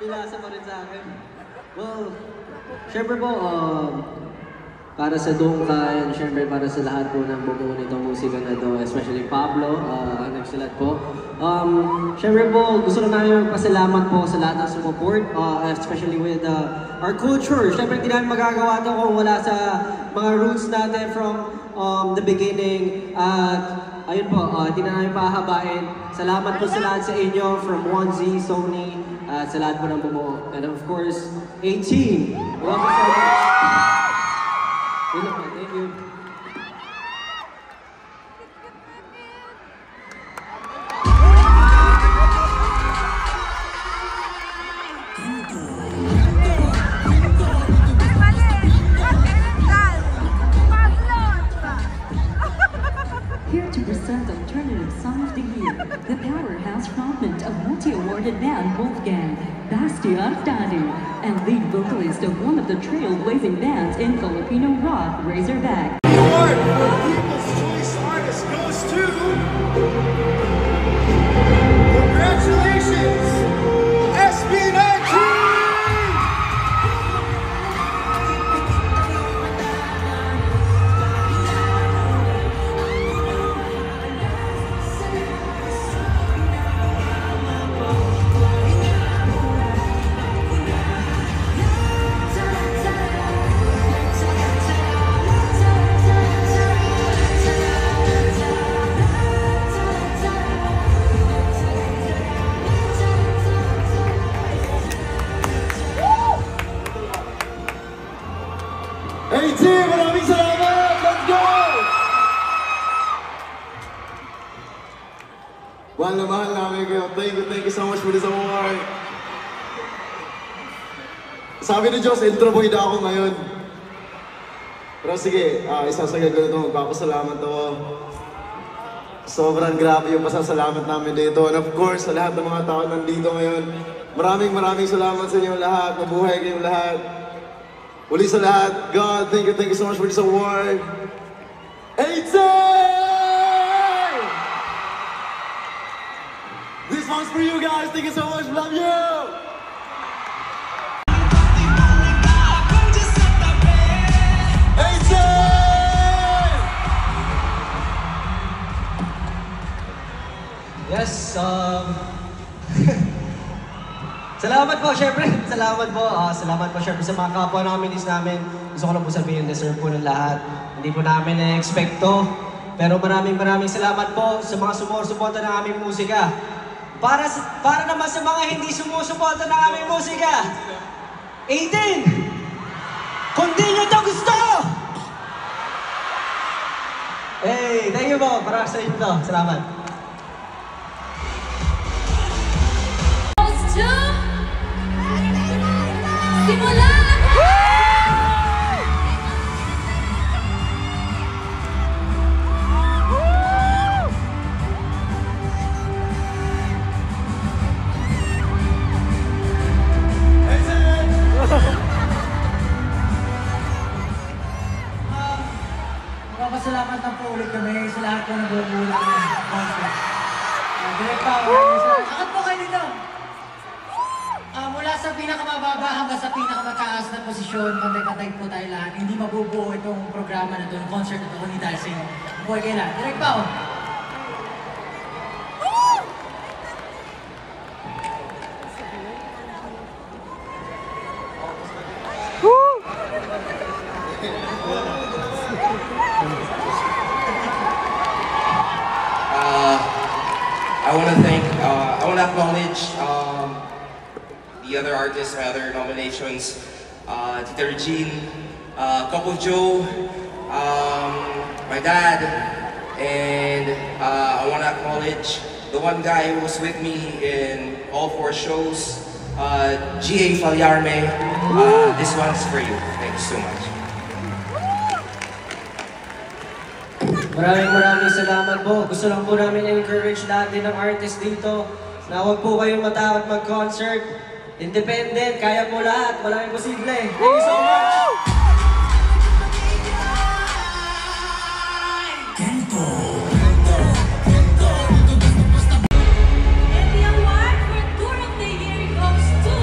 Nilasa pa rin sa akin. Well, syempre po, para sa Dungka, and syempre para sa lahat po ng bumuo nitong musika na ito, especially Pablo, ang nagsulat po. Syempre po, gusto na namin magpasalamat po sa lahat ng support, especially with our culture. Syempre hindi namin magagawa ito kung wala sa mga roots natin from the beginning. Ayun po, hindi na namin pahabain. Salamat po sa lahat sa inyo, from 1Z, Sony, at sa lahat po ng bumuo. And of course, 18. Love you so much. Thank you. Here to present Alternative Song of the Year, the powerhouse frontman of multi-awarded band Wolfgang, Bastian Dadu, and lead vocalist of one of the trailblazing bands in Filipino rock, Razorback. The award for People's Choice Artist goes to... Congratulations, SB19! Hey team, maraming salamat! Let's go! Mahal na mahal namin kayo. Thank you so much for this award. Sabi ni Diyos, intro boy na ako ngayon. Pero sige, isasagad ko na ito. Magpapasalamat ako. Sobrang grabe yung pasasalamat namin dito. And of course, sa lahat ng mga tao nandito ngayon, maraming salamat sa inyo lahat. Mabuhay kayong lahat. Uli sa lahat, God, thank you so much for this award. 18! This one's for you guys, thank you so much, love you! Yes, salamat po, syempre. Salamat po. Salamat po, syempre, sa mga kapwa nominees namin. Gusto ko lang po sabihin, deserve po ng lahat. Hindi po namin na-expect to. Pero maraming salamat po sa mga sumusuporta ng aming musika. Para naman sa mga hindi sumusuporta ng aming musika. 18! Kung di nyo to gusto! Hey, thank you po. Para sa inyo to. Salamat. Simula! Magpapasalamat na po ulit kami sa lahat po ng bumulang ng concert. Direct pa, akit po kayo dito! Mula sa pinakamababa hanggang sa pinakamataas na posisyon, pantay-pantay po tayo lahat. Hindi mabubuo itong programa na ito, ng concert na ito, kung hindi tayo sa inyo. Buhay kayo lahat. Direct pa, I want to acknowledge the other artists, my other nominations, Tita Regine, Coco Joe, my dad, and I want to acknowledge the one guy who was with me in all 4 shows, G.A. Falyarme. This one's for you. Thank you so much. Maraming salamat po. Gusto lang po namin encourage lahat din ng artist dito na huwag po kayong matakot mag-concert. Independent, kaya po lahat. Walang imposible. Thank you so much! And the award for Tour of the Year goes to...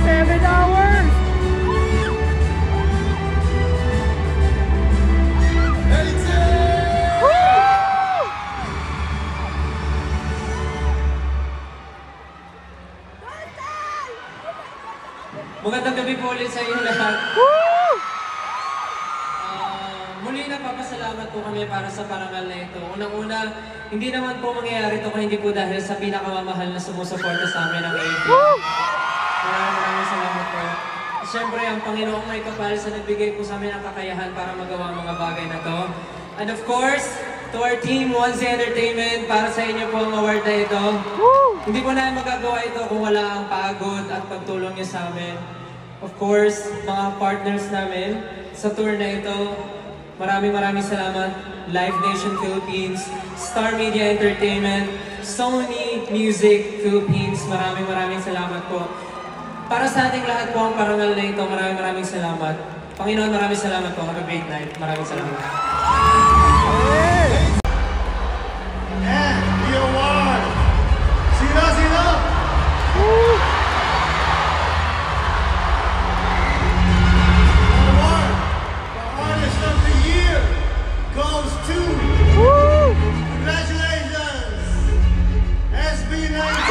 7 hours! Magandang gabi po ulit sa inyo lahat. Muli napapasalamat po kami para sa parangal na ito. Unang-una, hindi naman po mangyayari ito kung hindi po dahil sa pinakamamahal na sumusuporta sa amin ang AP. Maraming salamat po. Siyempre, ang Panginoong may kapal sa nagbigay po sa amin ang kakayahan para magawa ang mga bagay na to. And of course, to our team, Once Entertainment, para sa inyo po ang award na ito. Hindi po namin magagawa ito kung wala ang pagod at pagtulong niyo sa amin. Of course, mga partners namin sa tour na ito, maraming salamat. Live Nation Philippines, Star Media Entertainment, Sony Music Philippines, maraming salamat po. Para sa ating lahat po ang parangal na ito, maraming salamat. Panginoon, maraming salamat po. Have a great night. Maraming salamat. And the award. Sino? Award, the Artist of the Year goes to. Congratulations, SB19.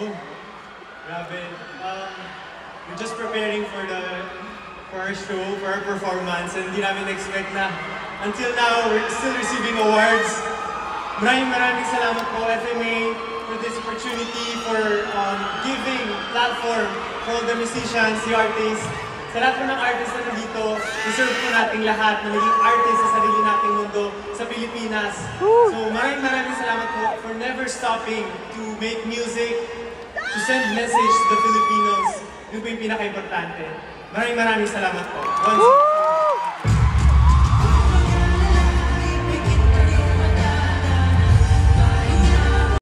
Oh, grabe. We're just preparing for our show, for our performance, and hindi namin expect na until now, we're still receiving awards. Maraming salamat po, FMA, for this opportunity, for giving platform for all the musicians, the artists. Sa lahat po ng artists na nandito, deserve po nating lahat na maging artist sa sarili nating mundo sa Pilipinas. So maraming salamat po for never stopping to make music, to send message to the Filipinos. Yun po yung pinaka-importante. Maraming salamat po. Once